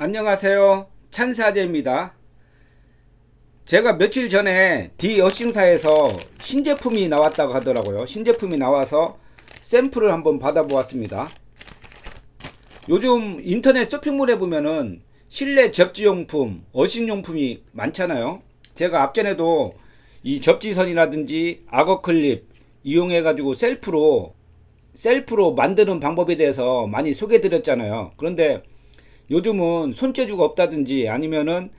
안녕하세요. 찬사제입니다. 제가 며칠 전에 디어싱사에서 신제품이 나왔다고 하더라고요. 신제품이 나와서 샘플을 한번 받아보았습니다. 요즘 인터넷 쇼핑몰에 보면은 실내 접지용품, 어싱용품이 많잖아요. 제가 앞전에도 이 접지선이라든지 악어클립 이용해 가지고 셀프로 만드는 방법에 대해서 많이 소개해 드렸잖아요. 그런데 요즘은 손재주가 없다든지 아니면은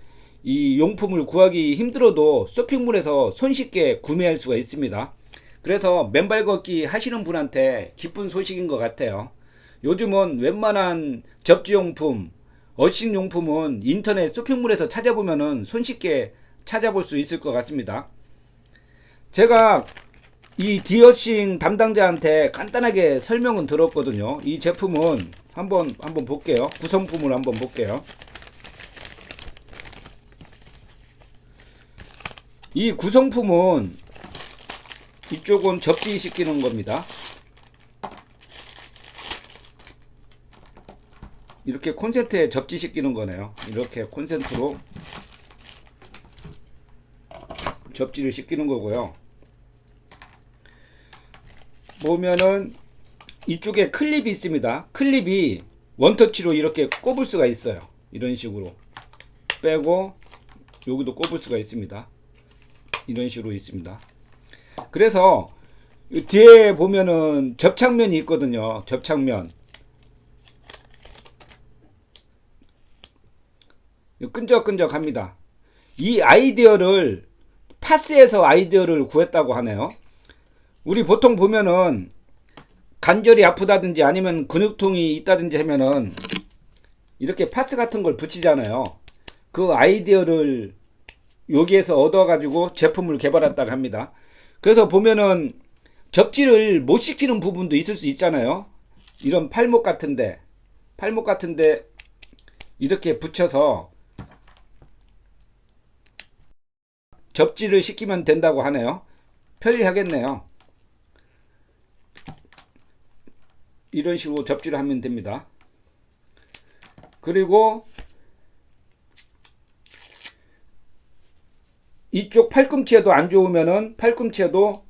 이 용품을 구하기 힘들어도 쇼핑몰에서 손쉽게 구매할 수가 있습니다. 그래서 맨발 걷기 하시는 분한테 기쁜 소식인 것 같아요. 요즘은 웬만한 접지용품, 어싱용품은 인터넷 쇼핑몰에서 찾아보면은 손쉽게 찾아볼 수 있을 것 같습니다. 제가 이 디어싱 담당자한테 간단하게 설명은 들었거든요. 이 제품은 한번 볼게요. 구성품을 한번 볼게요. 이 구성품은 이쪽은 접지시키는 겁니다. 이렇게 콘센트에 접지시키는 거네요. 이렇게 콘센트로 접지를 시키는 거고요. 보면은 이쪽에 클립이 있습니다. 클립이 원터치로 이렇게 꼽을 수가 있어요. 이런 식으로 빼고 여기도 꼽을 수가 있습니다. 이런 식으로 있습니다. 그래서 뒤에 보면은 접착면이 있거든요. 접착면 끈적끈적합니다. 이 아이디어를 파스에서 아이디어를 구했다고 하네요. 우리 보통 보면은 관절이 아프다든지 아니면 근육통이 있다든지 하면은 이렇게 파스 같은 걸 붙이잖아요. 그 아이디어를 여기에서 얻어가지고 제품을 개발했다고 합니다. 그래서 보면은 접지를 못 시키는 부분도 있을 수 있잖아요. 이런 팔목 같은데 이렇게 붙여서 접지를 시키면 된다고 하네요. 편리하겠네요. 이런 식으로 접지를 하면 됩니다. 그리고 이쪽 팔꿈치에도 안 좋으면은 팔꿈치에도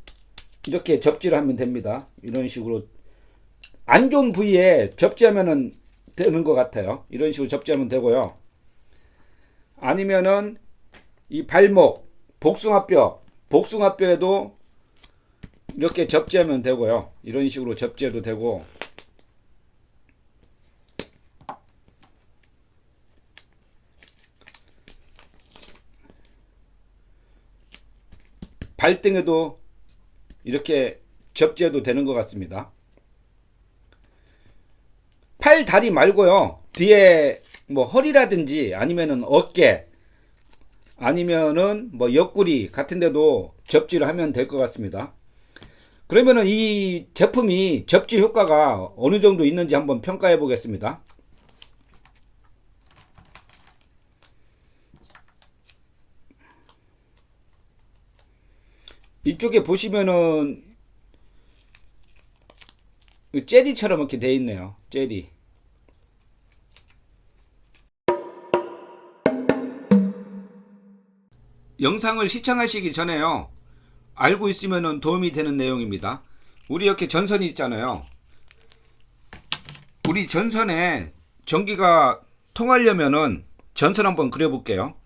이렇게 접지를 하면 됩니다. 이런 식으로 안 좋은 부위에 접지하면은 되는 것 같아요. 이런 식으로 접지하면 되고요. 아니면은 이 발목, 복숭아뼈에도 이렇게 접지하면 되고요. 이런 식으로 접지해도 되고, 발등에도 이렇게 접지해도 되는 것 같습니다. 팔, 다리 말고요. 뒤에 뭐 허리라든지 아니면은 어깨 아니면은 뭐 옆구리 같은 데도 접지를 하면 될 것 같습니다. 그러면은 이 제품이 접지 효과가 어느 정도 있는지 한번 평가해 보겠습니다. 이쪽에 보시면은 젤리처럼 이렇게 되어 있네요. 젤리. 영상을 시청하시기 전에요. 알고 있으면 도움이 되는 내용입니다. 우리 이렇게 전선이 있잖아요. 우리 전선에 전기가 통하려면은 전선 한번 그려볼게요.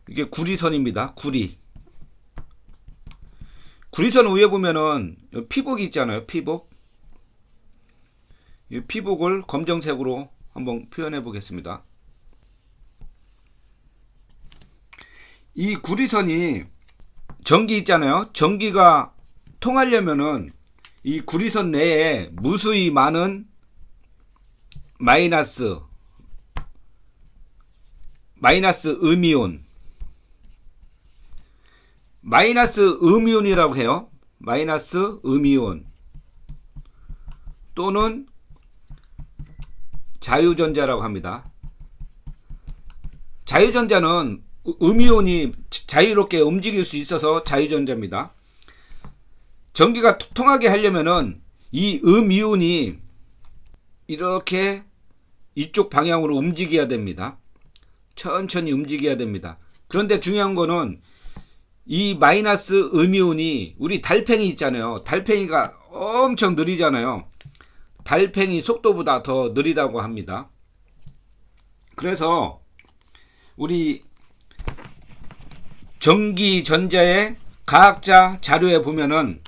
이게 구리선입니다. 구리선 위에 보면은 피복이 있잖아요. 피복. 이 피복을 검정색으로 한번 표현해 보겠습니다. 이 구리선이 전기 있잖아요. 전기가 통하려면은 이 구리선 내에 무수히 많은 마이너스 음이온이라고 해요. 마이너스 음이온 또는 자유전자라고 합니다. 자유전자는 음이온이 자유롭게 움직일 수 있어서 자유전자입니다. 전기가 통하게 하려면은 이 음이온이 이렇게 이쪽 방향으로 움직여야 됩니다. 천천히 움직여야 됩니다. 그런데 중요한 거는 이 마이너스 음이온이 우리 달팽이 있잖아요. 달팽이가 엄청 느리잖아요. 달팽이 속도보다 더 느리다고 합니다. 그래서 우리 전기전자의 과학자 자료에 보면은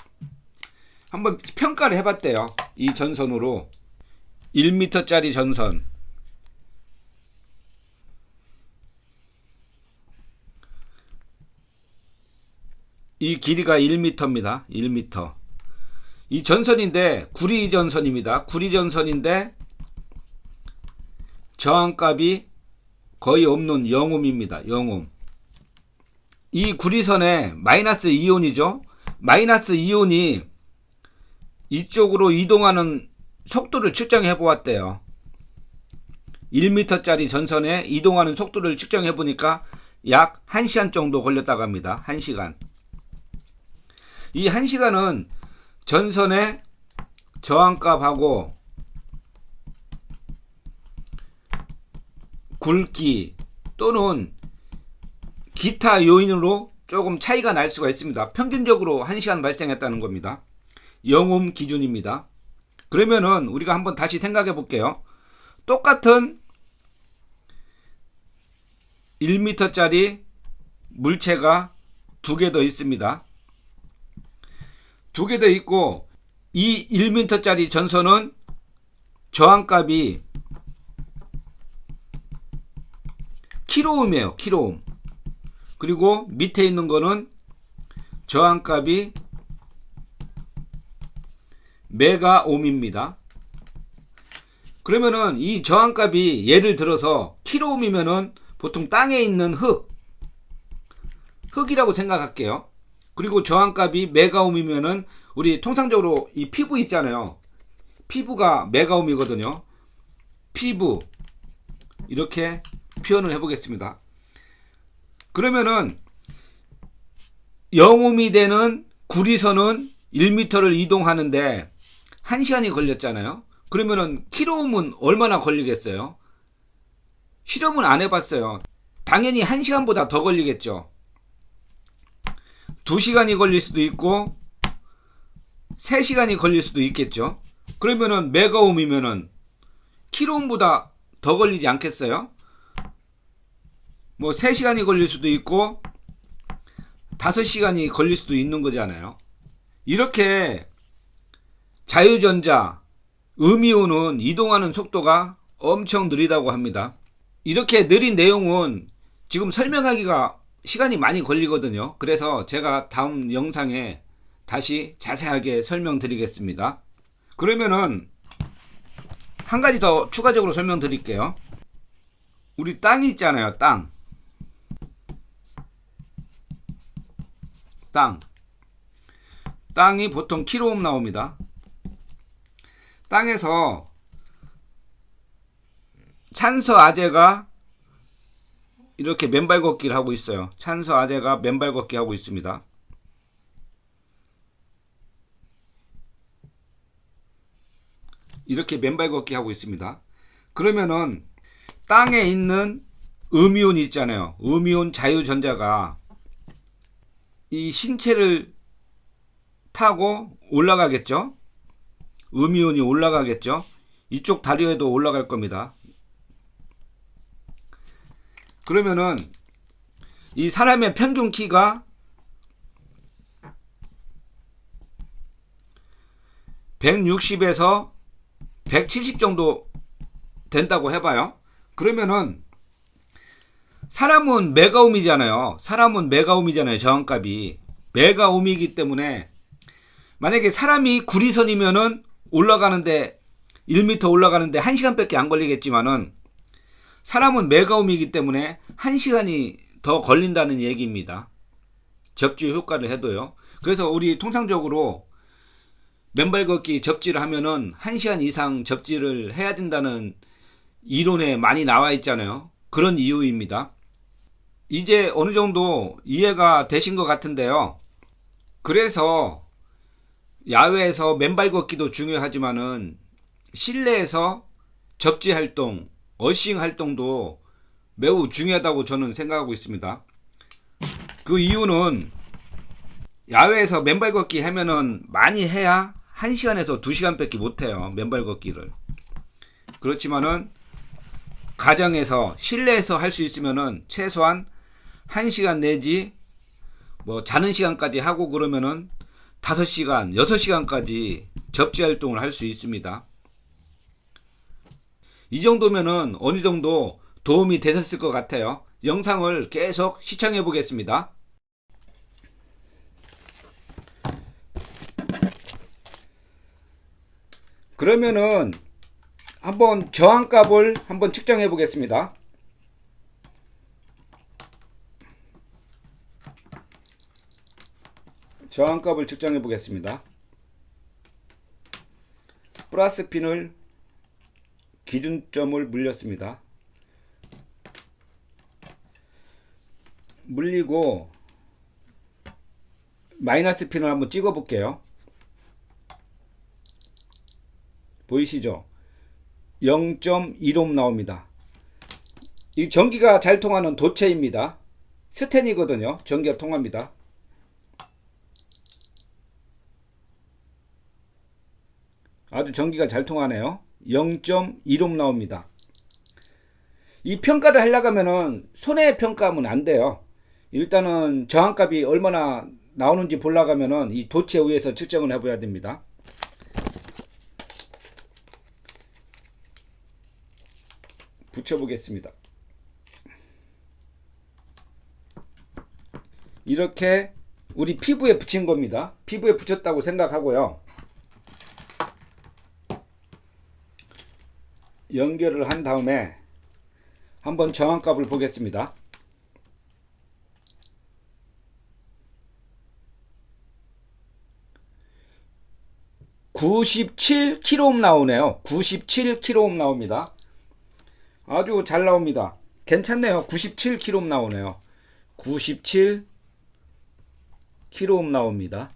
한번 평가를 해봤대요. 이 전선으로 1m짜리 전선, 이 길이가 1m입니다. 1m. 이 전선인데 구리전선입니다. 구리전선인데 저항값이 거의 없는 0옴입니다. 0옴. 이 구리선에 마이너스 이온이죠. 마이너스 이온이 이쪽으로 이동하는 속도를 측정해 보았대요. 1m짜리 전선에 이동하는 속도를 측정해 보니까 약 1시간 정도 걸렸다고 합니다. 1시간. 이 1시간은 전선의 저항값하고 굵기 또는 기타 요인으로 조금 차이가 날 수가 있습니다. 평균적으로 1시간 발생했다는 겁니다. 0옴 기준입니다. 그러면은 우리가 한번 다시 생각해 볼게요. 똑같은 1m짜리 물체가 두 개 더 있습니다. 두 개 더 있고 이 1m짜리 전선은 저항값이 킬로옴이에요. 킬로옴. 그리고 밑에 있는 거는 저항값이 메가옴입니다. 그러면은 이 저항값이 예를 들어서 킬로옴이면은 보통 땅에 있는 흙이라고 생각할게요. 그리고 저항값이 메가옴이면은 우리 통상적으로 이 피부 있잖아요. 피부가 메가옴이거든요. 피부 이렇게 표현을 해보겠습니다. 그러면은 0옴이 되는 구리선은 1m를 이동하는데 1시간이 걸렸잖아요. 그러면은 킬로옴은 얼마나 걸리겠어요? 실험은 안 해봤어요. 당연히 1시간보다 더 걸리겠죠. 2시간이 걸릴 수도 있고 3시간이 걸릴 수도 있겠죠. 그러면은 메가옴이면은 킬로옴보다 더 걸리지 않겠어요? 뭐 3시간이 걸릴 수도 있고 5시간이 걸릴 수도 있는 거잖아요. 이렇게 자유전자, 음이온은 이동하는 속도가 엄청 느리다고 합니다. 이렇게 느린 내용은 지금 설명하기가 시간이 많이 걸리거든요. 그래서 제가 다음 영상에 다시 자세하게 설명드리겠습니다. 그러면은 한 가지 더 추가적으로 설명드릴게요. 우리 땅이 있잖아요. 땅이 보통 킬로옴 나옵니다. 땅에서 찬서 아재가 이렇게 맨발 걷기를 하고 있어요. 찬서 아재가 맨발 걷기 하고 있습니다. 이렇게 맨발 걷기 하고 있습니다. 그러면은 땅에 있는 음이온 있잖아요. 음이온 자유전자가 이 신체를 타고 올라가겠죠. 음이온이 올라가겠죠. 이쪽 다리에도 올라갈 겁니다. 그러면은 이 사람의 평균 키가 160에서 170 정도 된다고 해봐요. 그러면은 사람은 메가옴이잖아요. 저항값이 메가옴이기 때문에 만약에 사람이 구리선이면은 올라가는데 1m 올라가는데 1시간밖에 안 걸리겠지만은 사람은 메가옴이기 때문에 1시간이 더 걸린다는 얘기입니다. 접지 효과를 해도요. 그래서 우리 통상적으로 맨발 걷기 접지를 하면은 1시간 이상 접지를 해야 된다는 이론에 많이 나와 있잖아요. 그런 이유입니다. 이제 어느 정도 이해가 되신 것 같은데요. 그래서 야외에서 맨발 걷기도 중요하지만은 실내에서 접지 활동, 어싱 활동도 매우 중요하다고 저는 생각하고 있습니다. 그 이유는 야외에서 맨발 걷기 하면은 많이 해야 1시간에서 2시간 밖에 못해요. 맨발 걷기를. 그렇지만은 가정에서 실내에서 할 수 있으면은 최소한 1시간 내지 뭐 자는 시간까지 하고 그러면은 5시간, 6시간까지 접지 활동을 할 수 있습니다. 이 정도면은 어느 정도 도움이 되셨을 것 같아요. 영상을 계속 시청해 보겠습니다. 그러면은 한번 저항값을 한번 측정해 보겠습니다. 저항값을 측정해 보겠습니다. 플러스 핀을 기준점을 물렸습니다. 물리고 마이너스 핀을 한번 찍어 볼게요. 보이시죠? 0.1옴 나옵니다. 이 전기가 잘 통하는 도체입니다. 스텐이거든요. 전기가 통합니다. 아주 전기가 잘 통하네요. 0.1옴 나옵니다. 이 평가를 하려고 하면은 손해평가하면 안 돼요. 일단은 저항값이 얼마나 나오는지 보려고 하면은 이 도체 위에서 측정을 해봐야 됩니다. 붙여보겠습니다. 이렇게 우리 피부에 붙인 겁니다. 피부에 붙였다고 생각하고요. 연결을 한 다음에 한번 저항값을 보겠습니다. 97kΩ 나오네요. 97kΩ 나옵니다. 아주 잘 나옵니다. 괜찮네요. 97kΩ 나오네요. 97kΩ 나옵니다.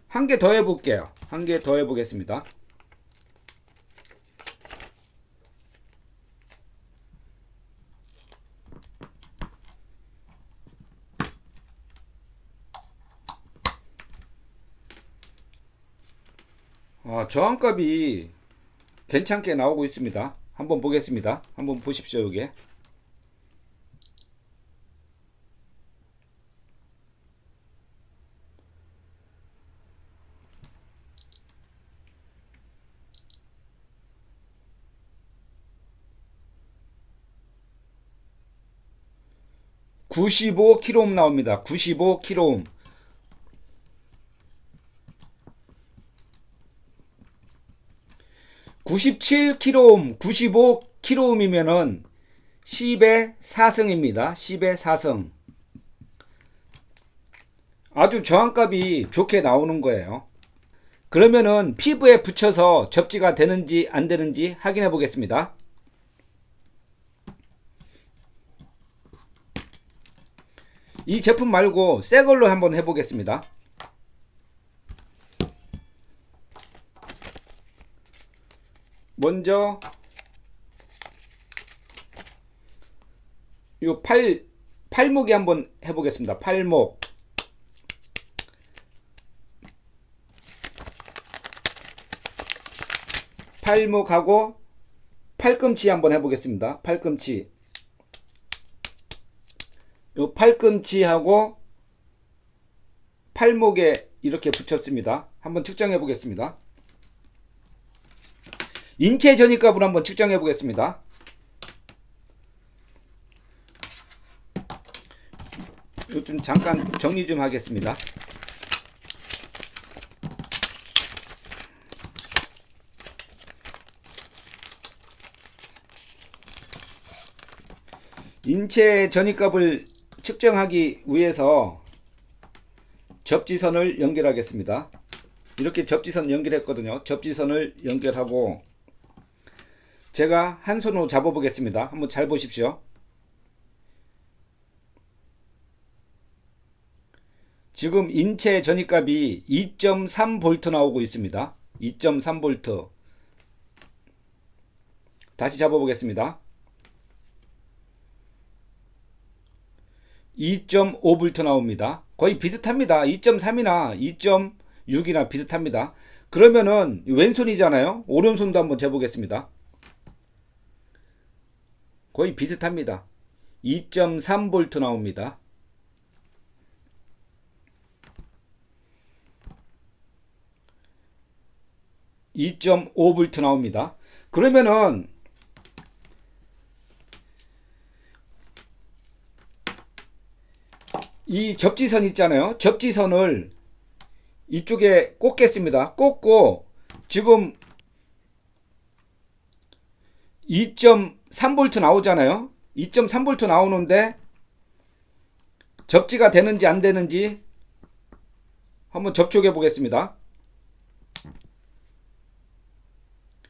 한 개 더 해볼게요. 한 개 더 해보겠습니다. 저항값이 괜찮게 나오고 있습니다. 한번 보겠습니다. 한번 보십시오. 여기 95kΩ 나옵니다. 95kΩ. 97kΩ, 95kΩ이면은 10의 4승입니다. 10의 4승. 아주 저항값이 좋게 나오는 거예요. 그러면은 피부에 붙여서 접지가 되는지 안 되는지 확인해 보겠습니다. 이 제품 말고 새 걸로 한번 해보겠습니다. 먼저 요 팔목에 한번 해보겠습니다. 팔목하고 팔꿈치 한번 해보겠습니다. 팔꿈치. 요 팔꿈치하고 팔목에 이렇게 붙였습니다. 한번 측정해 보겠습니다. 인체 전이값을 한번 측정해 보겠습니다. 좀 잠깐 정리 좀 하겠습니다. 인체 전이값을 측정하기 위해서 접지선을 연결하겠습니다. 이렇게 접지선 연결했거든요. 접지선을 연결하고 제가 한 손으로 잡아 보겠습니다. 한번 잘 보십시오. 지금 인체 전이값이 2.3V 나오고 있습니다. 2.3V. 다시 잡아보겠습니다. 2.5V 나옵니다. 거의 비슷합니다. 2.3이나 2.6이나 비슷합니다. 그러면은 왼손이잖아요. 오른손도 한번 재보겠습니다. 거의 비슷합니다. 2.3V 나옵니다. 2.5V 나옵니다. 그러면은 이 접지선 있잖아요. 접지선을 이쪽에 꽂겠습니다. 꽂고 지금 2.3V 나오잖아요. 2.3V 나오는데 접지가 되는지 안 되는지 한번 접촉해 보겠습니다.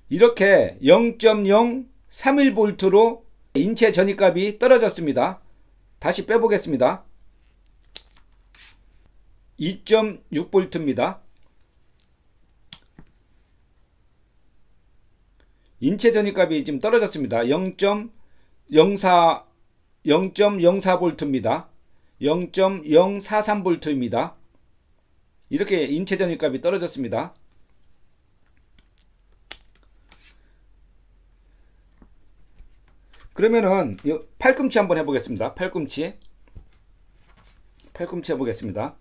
이렇게 0.031V로 인체 전위값이 떨어졌습니다. 다시 빼보겠습니다. 2.6V입니다. 인체 전위값이 지금 떨어졌습니다. 0.04V입니다. 0.043V입니다. 이렇게 인체 전위값이 떨어졌습니다. 그러면은 팔꿈치 한번 해보겠습니다. 팔꿈치 해보겠습니다.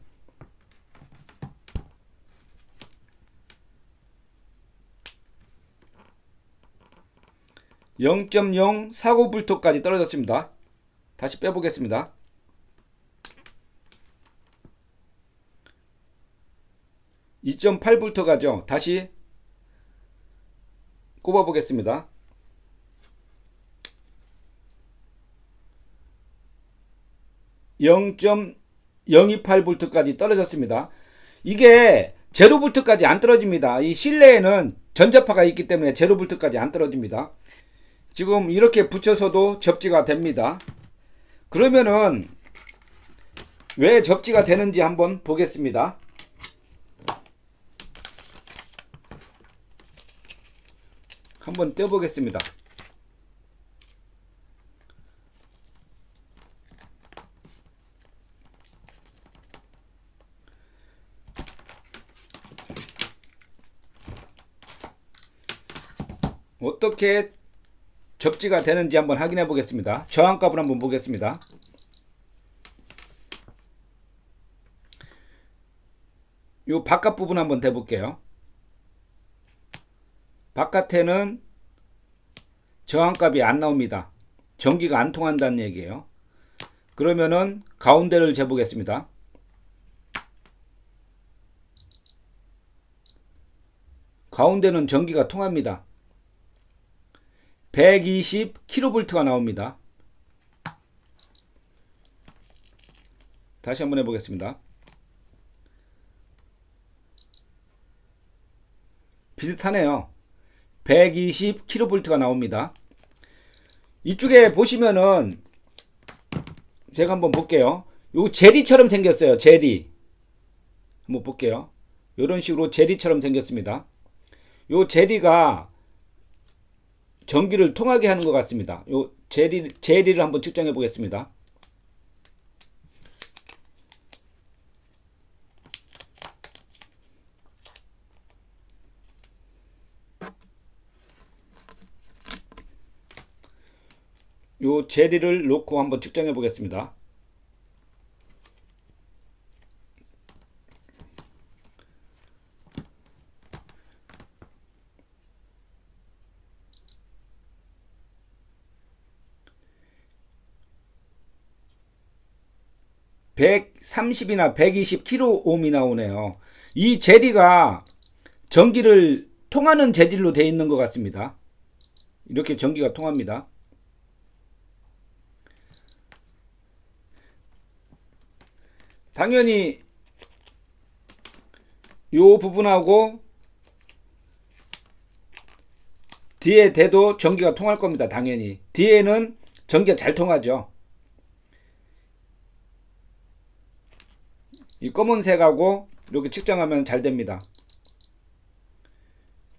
0.049V까지 떨어졌습니다. 다시 빼보겠습니다. 2.8V 가죠. 다시 꼽아보겠습니다. 0.028V까지 떨어졌습니다. 이게 0V까지 안 떨어집니다. 이 실내에는 전자파가 있기 때문에 0V까지 안 떨어집니다. 지금 이렇게 붙여서도 접지가 됩니다. 그러면은 왜 접지가 되는지 한번 보겠습니다. 한번 떼보겠습니다. 어떻게 접지가 되는지 한번 확인해 보겠습니다. 저항값을 한번 보겠습니다. 요 바깥 부분 한번 대볼게요. 바깥에는 저항값이 안 나옵니다. 전기가 안 통한다는 얘기예요. 그러면은 가운데를 재보겠습니다. 가운데는 전기가 통합니다. 120kV가 나옵니다. 다시 한번 해보겠습니다. 비슷하네요. 120kV가 나옵니다. 이쪽에 보시면은 제가 한번 볼게요. 요 제리처럼 생겼어요. 제리. 한번 볼게요. 이런 식으로 제리처럼 생겼습니다. 요 제리가 전기를 통하게 하는 것 같습니다. 요 제리를 한번 측정해 보겠습니다. 요 제리를 놓고 한번 측정해 보겠습니다. (130이나) 120kΩ이 나오네요. 이 제리가 전기를 통하는 재질로 되어 있는 것 같습니다. 이렇게 전기가 통합니다. 당연히 요 부분하고 뒤에 대도 전기가 통할 겁니다. 당연히 뒤에는 전기가 잘 통하죠. 이 검은색하고 이렇게 측정하면 잘 됩니다.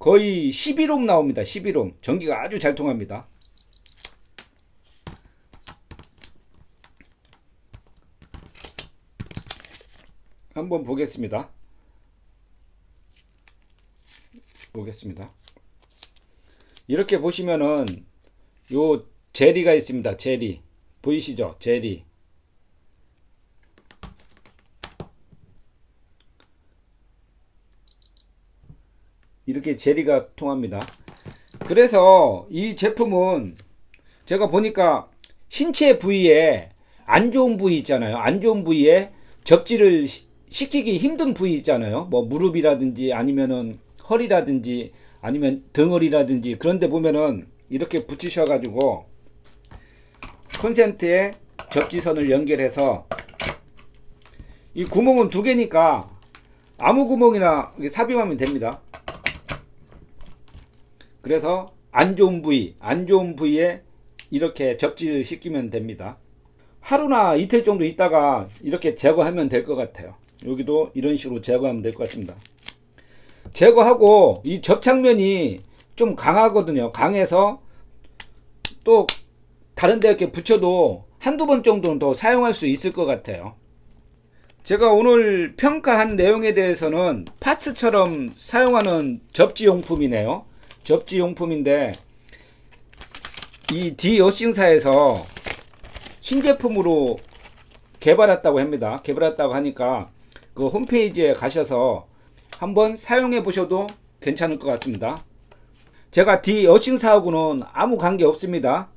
거의 11옴 나옵니다. 11옴. 전기가 아주 잘 통합니다. 한번 보겠습니다. 이렇게 보시면은 요 제리가 있습니다. 제리 보이시죠? 제리. 이렇게 제리가 통합니다. 그래서 이 제품은 제가 보니까 신체 부위에 안 좋은 부위 있잖아요. 안 좋은 부위에 접지를 시키기 힘든 부위 있잖아요. 뭐 무릎이라든지 아니면은 허리라든지 아니면 등허리라든지 그런데 보면은 이렇게 붙이셔 가지고 콘센트에 접지선을 연결해서 이 구멍은 두 개니까 아무 구멍이나 삽입하면 됩니다. 그래서 안 좋은 부위에 이렇게 접지를 시키면 됩니다. 하루나 이틀 정도 있다가 이렇게 제거하면 될 것 같아요. 여기도 이런 식으로 제거하면 될 것 같습니다. 제거하고 이 접착면이 좀 강하거든요. 강해서 또 다른 데 이렇게 붙여도 한두 번 정도는 더 사용할 수 있을 것 같아요. 제가 오늘 평가한 내용에 대해서는 파스처럼 사용하는 접지용품이네요. 접지용품인데 이 디어싱사에서 신제품으로 개발했다고 합니다. 개발했다고 하니까 그 홈페이지에 가셔서 한번 사용해 보셔도 괜찮을 것 같습니다. 제가 디어싱사하고는 아무 관계 없습니다.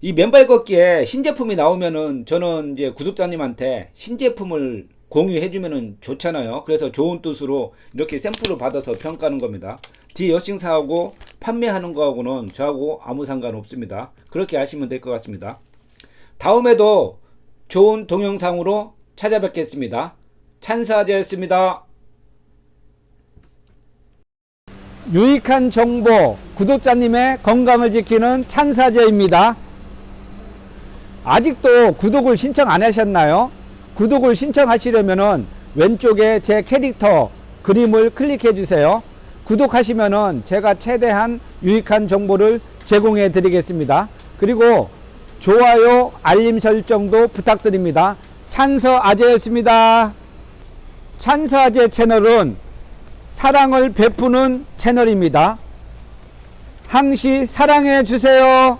이 맨발 걷기에 신제품이 나오면은 저는 이제 구독자님한테 신제품을 공유해 주면은 좋잖아요. 그래서 좋은 뜻으로 이렇게 샘플을 받아서 평가하는 겁니다. 디어싱사하고 판매하는 거하고는 저하고 아무 상관 없습니다. 그렇게 하시면 될 것 같습니다. 다음에도 좋은 동영상으로 찾아뵙겠습니다. 찬사제였습니다. 유익한 정보, 구독자님의 건강을 지키는 찬사제입니다. 아직도 구독을 신청 안 하셨나요? 구독을 신청하시려면은 왼쪽에 제 캐릭터 그림을 클릭해 주세요. 구독하시면은 제가 최대한 유익한 정보를 제공해 드리겠습니다. 그리고 좋아요, 알림 설정도 부탁드립니다. 찬서아재였습니다. 찬서아재 채널은 사랑을 베푸는 채널입니다. 항시 사랑해 주세요.